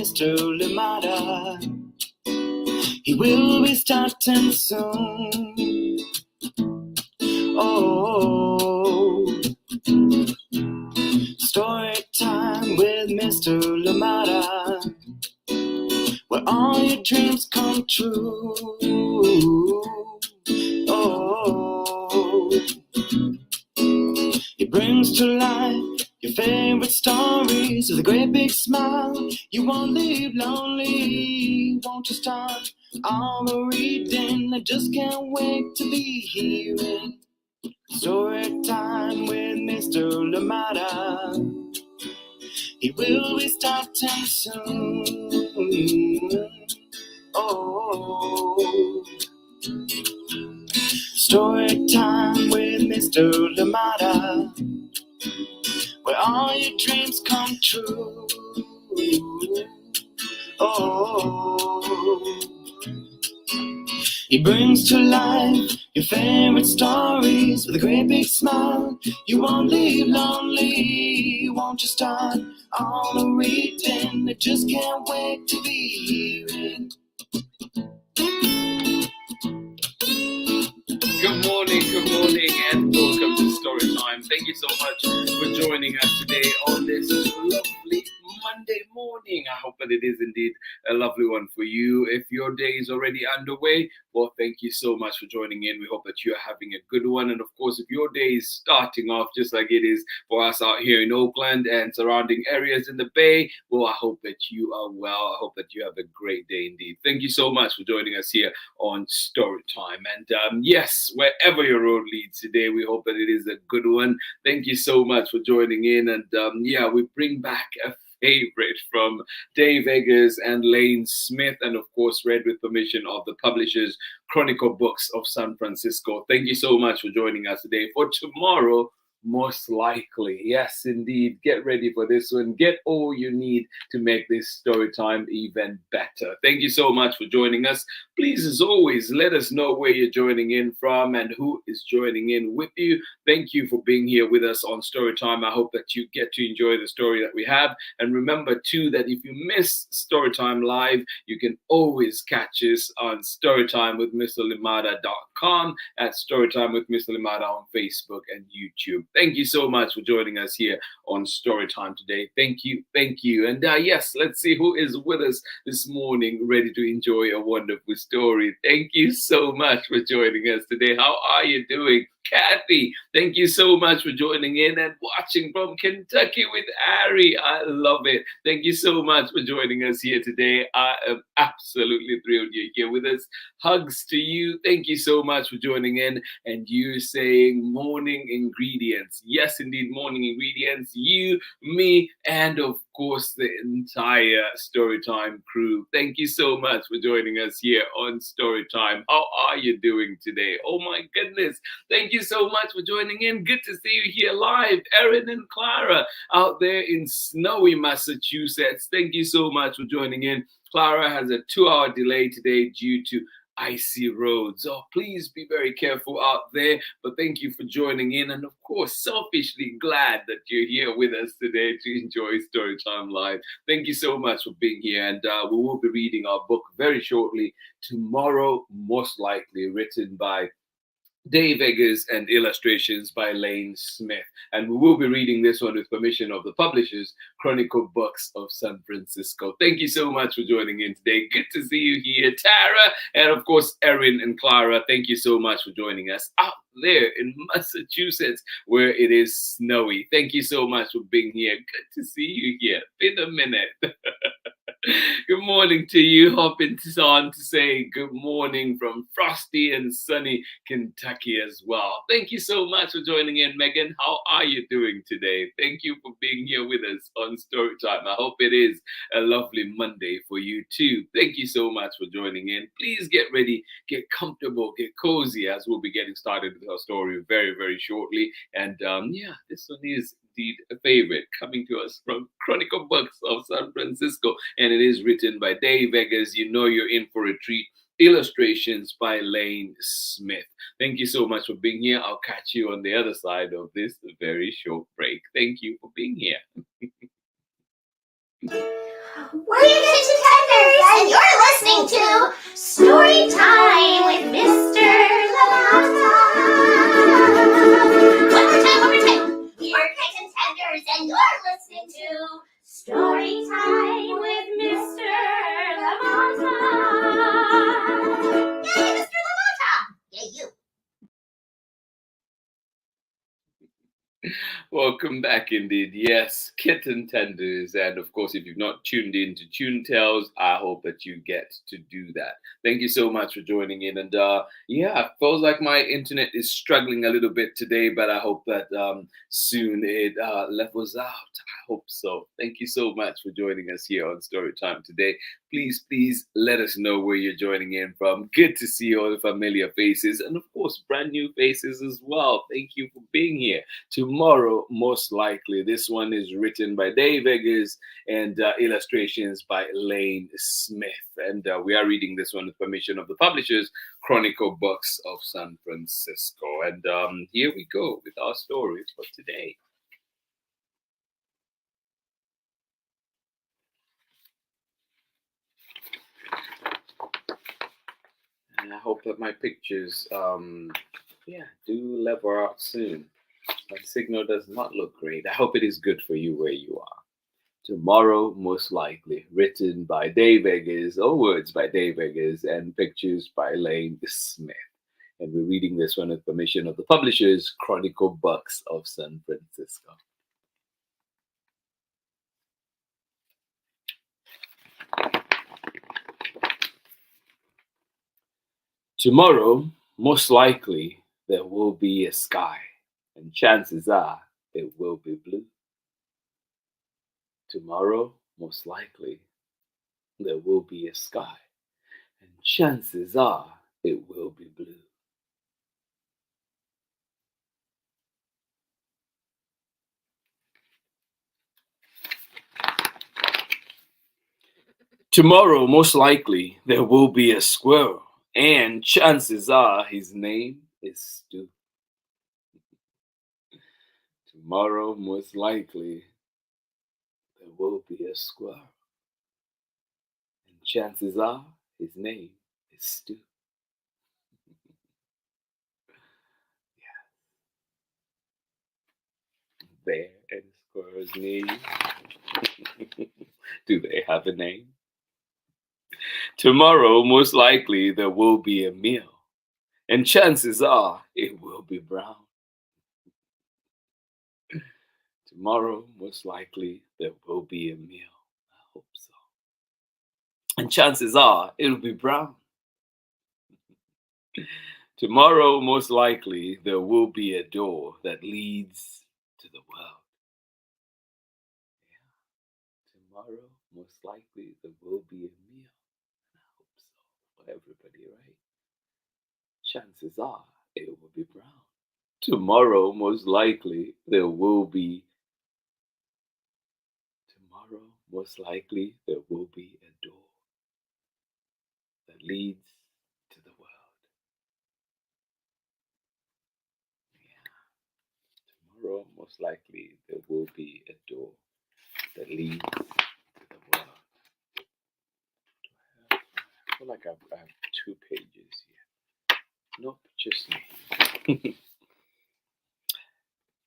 Mr. Limata. He will be starting soon. Oh, story time with Mr. Limata, where all your dreams come true. Oh, he brings to life your favorite stories with a great big smile. You won't leave lonely, won't you start all the reading? I just can't wait to be hearing story time with Mr. Limata. He will be starting soon. Oh, story time with Mr. Limata, where all your dreams come true. Oh, he brings to life your favorite stories with a great big smile. You won't leave lonely, won't you start all the reading? I just can't wait to be hearing. Good morning, and welcome to Story Time. Thank you so much for joining us today on this lovely Monday morning. I hope that it is indeed a lovely one for you. If your day is already underway, well, thank you so much for joining in. We hope that you're having a good one. And of course, if your day is starting off just like it is for us out here in Oakland and surrounding areas in the Bay, well, I hope that you are well. I hope that you have a great day indeed. Thank you so much for joining us here on Story Time. And yes, wherever your road leads today, we hope that it is a good one. Thank you so much for joining in. And yeah, we bring back a favorite from Dave Eggers and Lane Smith, and of course read with permission of the publishers Chronicle Books of San Francisco. Thank you so much for joining us today. For tomorrow, most likely, yes indeed, get ready for this one. Get all you need to make this story time even better. Thank you so much for joining us. Please, as always, let us know where you're joining in from and who is joining in with you. Thank you for being here with us on Story Time. I hope that you get to enjoy the story that we have. And remember, too, that if you miss Story Time Live, you can always catch us on storytimewithmrlimata.com, at Storytime with Mr. Limata on Facebook and YouTube. Thank you so much for joining us here on Story Time today. Thank you. And yes, let's see who is with us this morning, ready to enjoy a wonderful story. Thank you so much for joining us today. How are you doing? Kathy, thank you so much for joining in and watching from Kentucky with Ari. I love it. Thank you so much for joining us here today. I am absolutely thrilled you're here with us. Hugs to you. Thank you so much for joining in. And you saying morning ingredients. Yes, indeed, morning ingredients. You, me, and of course, the entire Storytime crew. Thank you so much for joining us here on Storytime. How are you doing today? Oh my goodness. Thank you so much for joining in. Good to see you here live. Erin and Clara out there in snowy Massachusetts. Thank you so much for joining in. Clara has a 2-hour delay today due to icy roads. Oh, please be very careful out there. But thank you for joining in. And of course, selfishly glad that you're here with us today to enjoy Storytime Live. Thank you so much for being here. And we will be reading our book very shortly. Tomorrow, most likely, written by Dave Eggers and illustrations by Lane Smith. And we will be reading this one with permission of the publishers, Chronicle Books of San Francisco. Thank you so much for joining in today. Good to see you here, Tara, and of course, Erin and Clara. Thank you so much for joining us out there in Massachusetts, where it is snowy. Thank you so much for being here. Good to see you here. Been a minute. Good morning to you. Hopping on to say good morning from frosty and sunny Kentucky as well. Thank you so much for joining in, Megan. How are you doing today? Thank you for being here with us on Storytime. I hope it is a lovely Monday for you too. Thank you so much for joining in. Please get ready, get comfortable, get cozy, as we'll be getting started with our story very, very shortly. And yeah, this one is indeed a favorite, coming to us from Chronicle Books of San Francisco, and it is written by Dave Eggers. You know you're in for a treat. Illustrations by Lane Smith. Thank you so much for being here. I'll catch you on the other side of this very short break. Thank you for being here. We're your kitchen tenders, and you're listening to Story Time with Mr. Limata. One more time. We're kitchen tenders, and you're listening to Story Time with Mr. Limata. Yay, Mr. Limata! Yay, you. Welcome back indeed. Yes, kitten tenders. And of course, if you've not tuned in to Tune Tales, I hope that you get to do that. Thank you so much for joining in. And yeah, feels like my internet is struggling a little bit today, but I hope that soon it levels out. I hope so. Thank you so much for joining us here on Storytime today. Please let us know where you're joining in from. Good to see all the familiar faces and, of course, brand new faces as well. Thank you for being here. Tomorrow, most likely. This one is written by Dave Eggers and illustrations by Lane Smith. And we are reading this one with permission of the publishers, Chronicle Books of San Francisco. And here we go with our story for today. And I hope that my pictures, do level out soon. My signal does not look great. I hope it is good for you where you are. Tomorrow, most likely, written by Dave Eggers, or words by Dave Eggers, and pictures by Lane Smith. And we're reading this one with permission of the publishers, Chronicle Books of San Francisco. Tomorrow, most likely, there will be a sky, and chances are it will be blue. Tomorrow, most likely, there will be a sky, and chances are it will be blue. Tomorrow, most likely, there will be a squirrel, and chances are his name is Stu. Tomorrow, most likely, there will be a squirrel, and chances are his name is Stu. Bear and squirrels near you. Do they have a name? Tomorrow, most likely, there will be a meal, and chances are it will be brown. Tomorrow, most likely, there will be a meal. I hope so. And chances are it'll be brown. Tomorrow, most likely, there will be a door that leads to the world. Tomorrow, most likely, there will be a meal. I hope so for everybody, right? Chances are it will be brown. Tomorrow, most likely, there will be. Tomorrow, most likely, there will be a door that leads to the world. Tomorrow, most likely, there will be a door that leads to the world. I feel like I have 2 pages here. Nope, just me.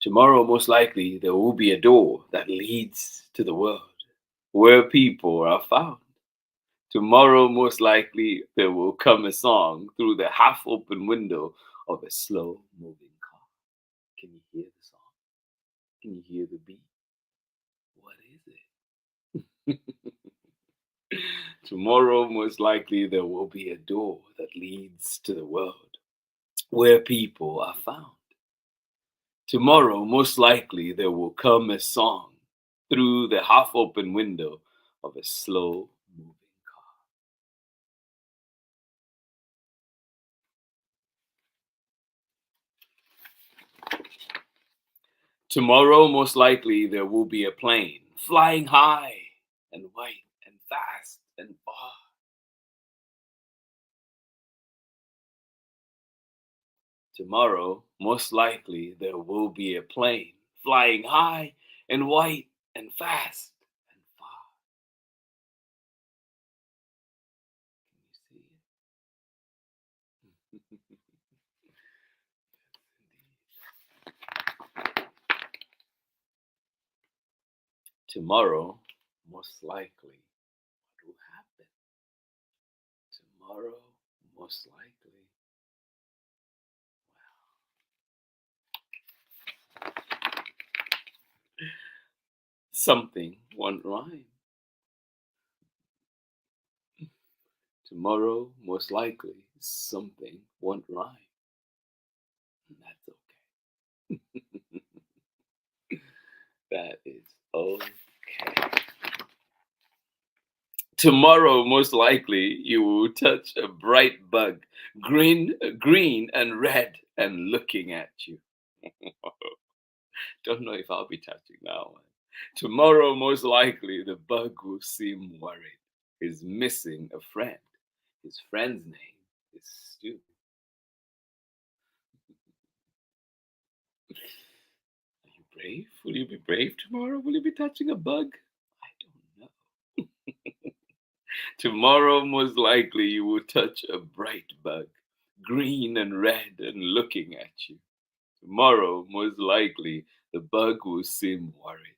Tomorrow, most likely, there will be a door that leads to the world where people are found. Tomorrow, most likely, there will come a song through the half open window of a slow moving car. Can you hear the song? Can you hear the beat? What is it? Tomorrow, most likely, there will be a door that leads to the world where people are found. Tomorrow, most likely, there will come a song through the half open window of a slow moving car. Tomorrow, most likely, there will be a plane flying high and white and fast and far. Tomorrow, most likely, there will be a plane flying high and white and fast and far. Tomorrow, most likely, what will happen? Tomorrow, most likely, something won't rhyme. Tomorrow, most likely, something won't rhyme. And that's okay. That is okay. Tomorrow, most likely, you will touch a bright bug, green and red, and looking at you. Don't know if I'll be touching that one. Tomorrow, most likely, the bug will seem worried. He's missing a friend. His friend's name is Stu. Are you brave? Will you be brave tomorrow? Will you be touching a bug? I don't know. Tomorrow, most likely, you will touch a bright bug, green and red, and looking at you. Tomorrow, most likely, the bug will seem worried.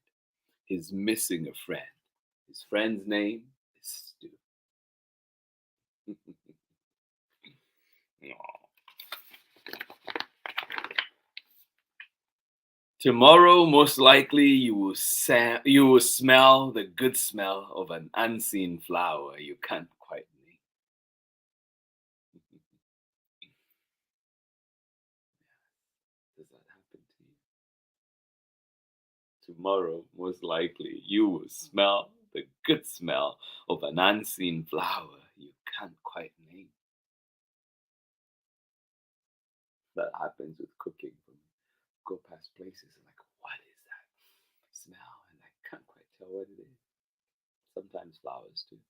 He's missing a friend. His friend's name is Stu. Tomorrow, most likely, you will smell the good smell of an unseen flower you can't quite name. Does that happen to you? Tomorrow, most likely, you will smell the good smell of an unseen flower you can't quite name. That happens with cooking. Go past places and like, what is that smell? And I can't quite tell what it is. Sometimes flowers too.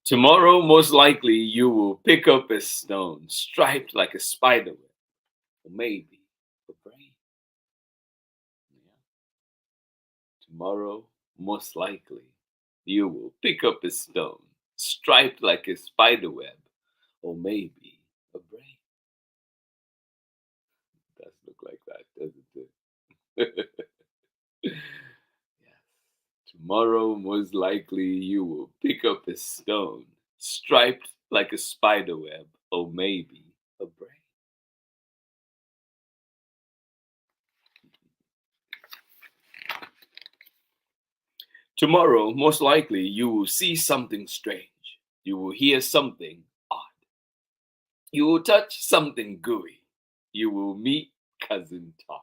Tomorrow, most likely, you will pick up a stone striped like a spider web, or maybe a brain. Yeah. Tomorrow, most likely, you will pick up a stone striped like a spider web, or maybe a brain. It does look like that, doesn't it? Yes. Tomorrow, most likely, you will pick up a stone striped like a spider web, or maybe a brain. Tomorrow, most likely, you will see something strange. You will hear something odd. You will touch something gooey. You will meet Cousin Todd.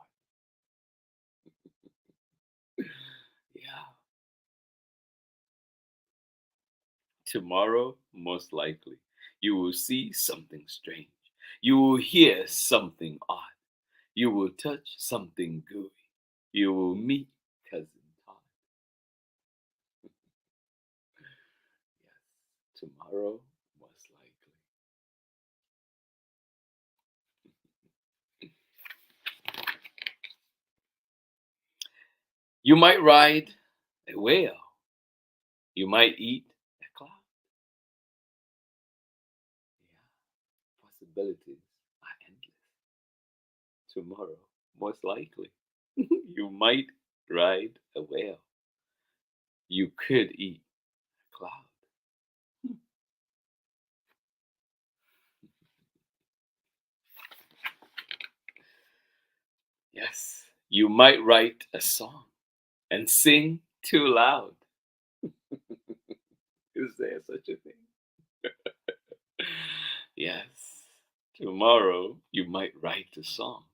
Yeah. Tomorrow, most likely, you will see something strange. You will hear something odd. You will touch something gooey. You will meet Cousin Todd. Yes, tomorrow, most likely. You might ride a whale. You might eat a cloud. Yeah, possibilities are endless. Tomorrow, most likely, you might ride a whale. You could eat a cloud. Yes, you might write a song and sing too loud. Is there such a thing? Yes, tomorrow you might write a song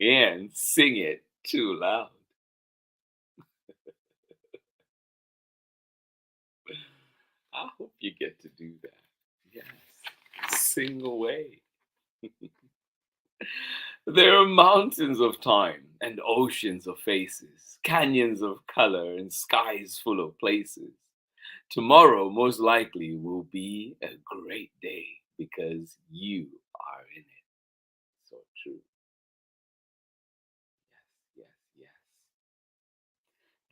and sing it too loud. I hope you get to do that. Yes, sing away. There are mountains of time and oceans of faces, canyons of color and skies full of places. Tomorrow, most likely, will be a great day because you are in it. So true. Yes, yes, yes.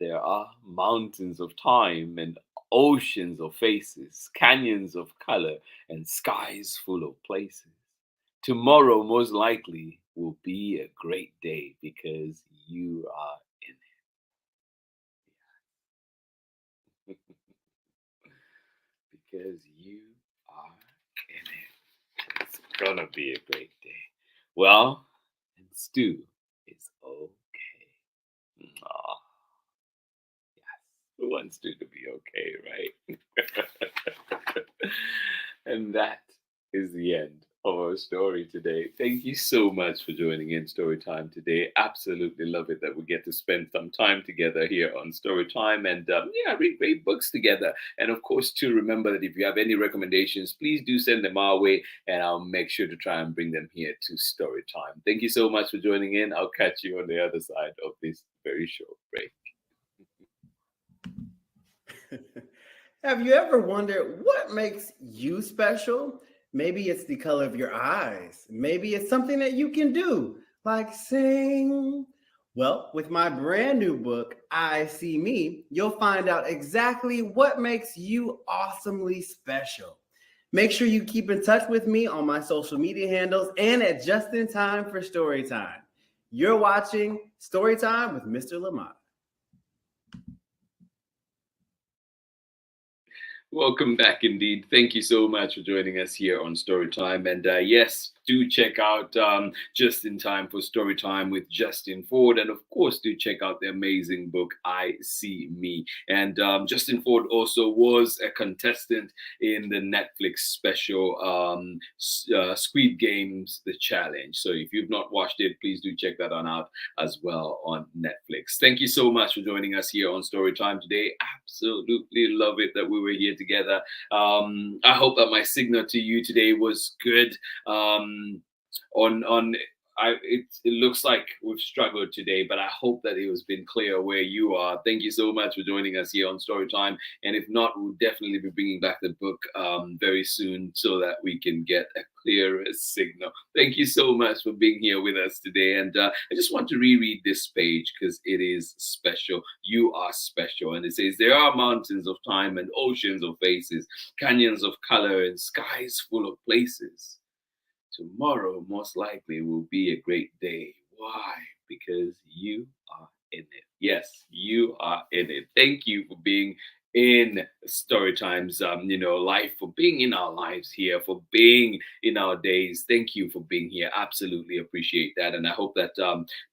There are mountains of time and oceans of faces, canyons of color, and skies full of places. Tomorrow, most likely, will be a great day because you are in it. Because you are in it. It's gonna be a great day. Well, and Stu is okay. Aw, yes. Who wants Stu to be okay, right? And that is the end of our story today. Thank you so much for joining in Story Time today. Absolutely love it that we get to spend some time together here on Story Time and read great books together. And of course, to remember that if you have any recommendations, please do send them our way and I'll make sure to try and bring them here to Story Time. Thank you so much for joining in. I'll catch you on the other side of this very short break. Have you ever wondered what makes you special? Maybe it's the color of your eyes. Maybe it's something that you can do, like sing. Well, with my brand new book, I See Me, you'll find out exactly what makes you awesomely special. Make sure you keep in touch with me on my social media handles and at Just in Time for Storytime. You're watching Storytime with Mr. Limata. Welcome back indeed. Thank you so much for joining us here on Storytime. And yes, do check out Just in Time for Storytime with Justin Ford. And of course, do check out the amazing book, I See Me. And Justin Ford also was a contestant in the Netflix special Squid Games, The Challenge. So if you've not watched it, please do check that on out as well on Netflix. Thank you so much for joining us here on Storytime today. Absolutely love it that we were here together. I hope that my signal to you today was good. It looks like we've struggled today, but I hope that it has been clear where you are. Thank you so much for joining us here on Storytime. And if not, we'll definitely be bringing back the book very soon so that we can get a clearer signal. Thank you so much for being here with us today. And I just want to reread this page because it is special. You are special. And it says, there are mountains of time and oceans of faces, canyons of color and skies full of places. Tomorrow, most likely, will be a great day. Why? Because you are in it. Yes, you are in it. Thank you for being in Storytime's life, for being in our lives here, for being in our days. Thank you for being here. Absolutely appreciate that. And I hope that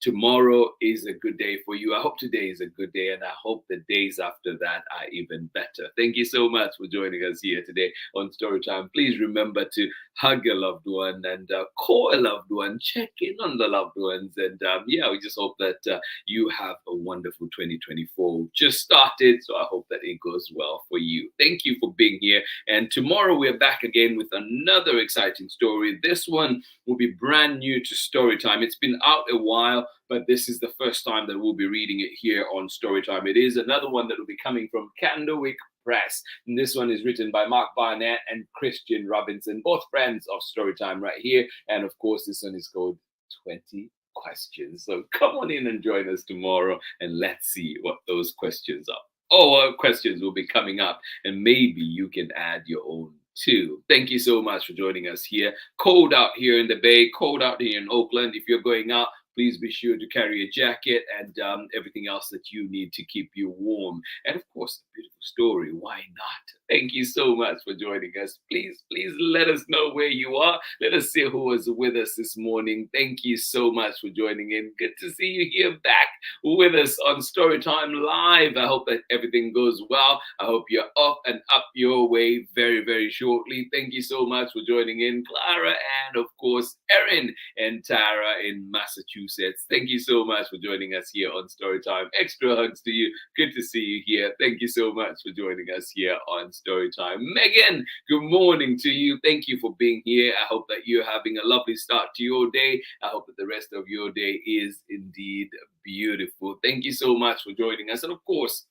tomorrow is a good day for you. I hope today is a good day, and I hope the days after that are even better. Thank you so much for joining us here today on Storytime. Please remember to hug a loved one and call a loved one, check in on the loved ones. And we just hope that you have a wonderful 2024. Just started, so I hope that it goes well for you. Thank you for being here. And tomorrow we're back again with another exciting story. This one will be brand new to Storytime. It's been out a while, but this is the first time that we'll be reading it here on Storytime. It is another one that will be coming from Candlewick Press. And this one is written by Mark Barnett and Christian Robinson, both friends of Storytime right here. And of course, this one is called 20 Questions. So come on in and join us tomorrow and let's see what those questions are. Questions will be coming up, and maybe you can add your own too. Thank you so much for joining us here. Cold out here in the Bay, cold out here in Oakland. If you're going out, please be sure to carry a jacket and everything else that you need to keep you warm. And of course, a beautiful story. Why not? Thank you so much for joining us. Please let us know where you are. Let us see who was with us this morning. Thank you so much for joining in. Good to see you here back with us on Storytime Live. I hope that everything goes well. I hope you're off and up your way very, very shortly. Thank you so much for joining in, Clara, and of course, Erin and Tara in Massachusetts. Thank you so much for joining us here on Storytime. Extra hugs to you. Good to see you here. Thank you so much for joining us here on Storytime. Megan, good morning to you. Thank you for being here. I hope that you're having a lovely start to your day. I hope that the rest of your day is indeed beautiful. Thank you so much for joining us. And of course,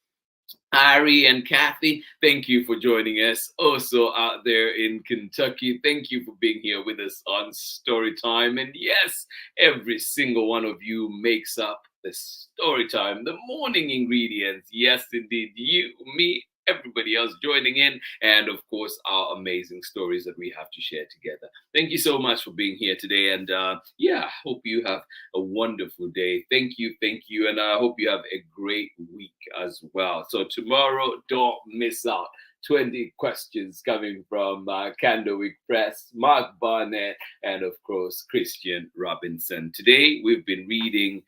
Ari and Kathy, thank you for joining us. Also out there in Kentucky, thank you for being here with us on Storytime. And yes, every single one of you makes up the Storytime, the morning ingredients. Yes, indeed, you, me, everybody else joining in, and of course, our amazing stories that we have to share together. Thank you so much for being here today. And yeah, hope you have a wonderful day. Thank you. And I hope you have a great week as well. So tomorrow, don't miss out. 20 questions coming from Candlewick Press, Mark Barnett, and of course, Christian Robinson. Today, we've been reading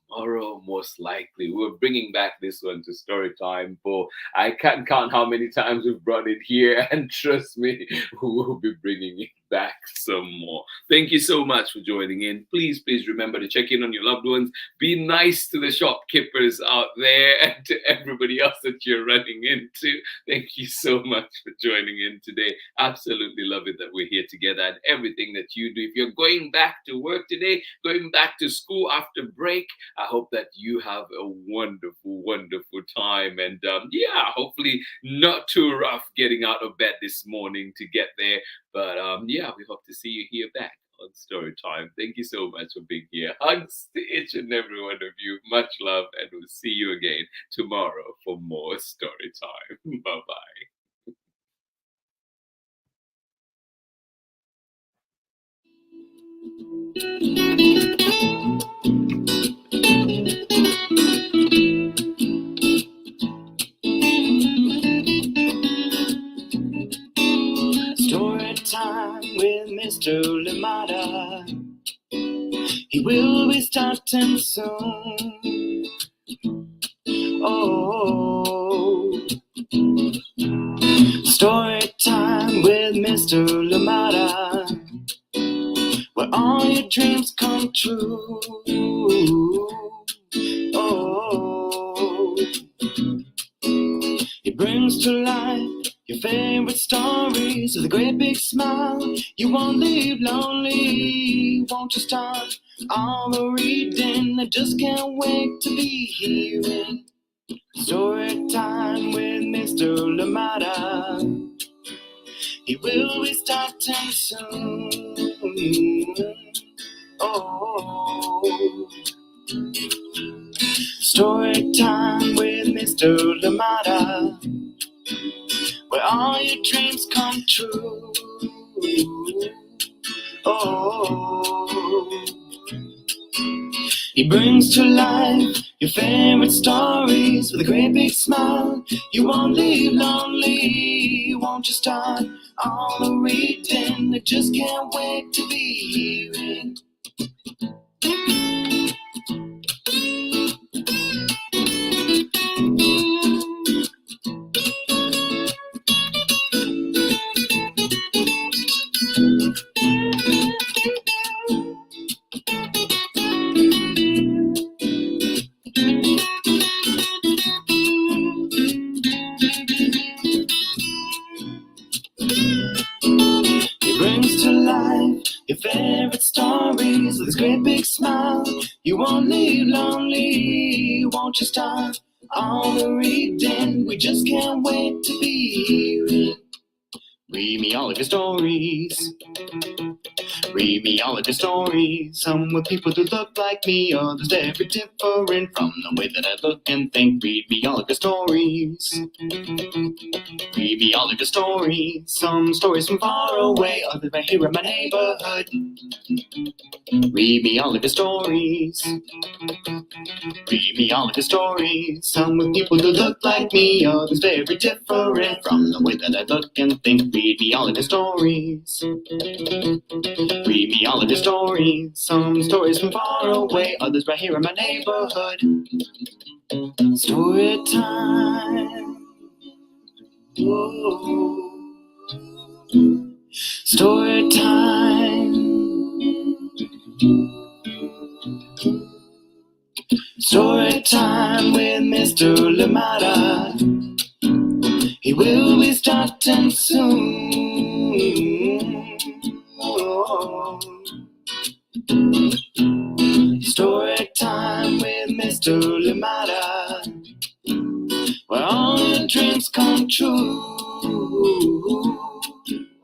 Tomorrow Most Likely. We're bringing back this one to story time for, I can't count how many times we've brought it here, and trust me, we will be bringing it back some more. Thank you so much for joining in. Please remember to check in on your loved ones. Be nice to the shopkeepers out there and to everybody else that you're running into. Thank you so much for joining in today. Absolutely love it that we're here together, and everything that you do. If you're going back to work today, going back to school after break, I hope that you have a wonderful, wonderful time. And yeah, hopefully not too rough getting out of bed this morning to get there. But yeah, we hope to see you here back on Story Time. Thank you so much for being here. Hugs to each and every one of you. Much love, and we'll see you again tomorrow for more Story Time. Bye-bye. Story time with Mr. Limata. He will be starting soon. Oh, story time with Mr. Limata, where all your dreams come true. Oh, he brings to life your favorite stories with a great big smile. You won't leave lonely, won't you start all the reading? I just can't wait to be hearing story time with Mr. Limata. He will be starting soon. Oh, story time with Mr. Limata, where all your dreams come true. Oh, he brings to life your favorite stories with a great big smile. You won't leave lonely, won't you start all the reading? I just can't wait to be hearing. Your favorite stories with this great big smile. You won't leave lonely, won't you start all the reading? We just can't wait to be hearing. Read me all of your stories. Read me all of your stories. Some with people who look like me, others very different from the way that I look and think. Read me all of your stories. Read me all of your stories. Some stories from far away, others right here in my neighborhood. Read me all of your stories. Read me all of your stories. Some with people who look like me, others very different from the way that I look and think. Read me all of your stories. Read me all of your stories. Some stories from far away, others right here in my neighborhood. Story time. Whoa. Story time. Story time with Mr. Limata. He will be starting soon. Oh. Story time with Mr. Limata, where all your dreams come true.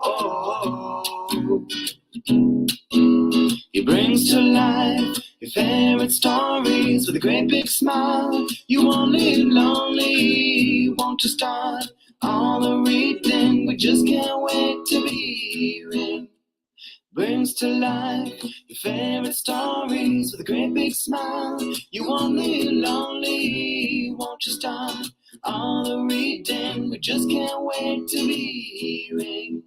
Oh. He brings to life Your favorite stories with a great big smile. You won't live lonely. Won't you start all the reading? We just can't wait to be hearing. Brings to life your favorite stories with a great big smile. You won't live lonely. Won't you start all the reading? We just can't wait to be hearing.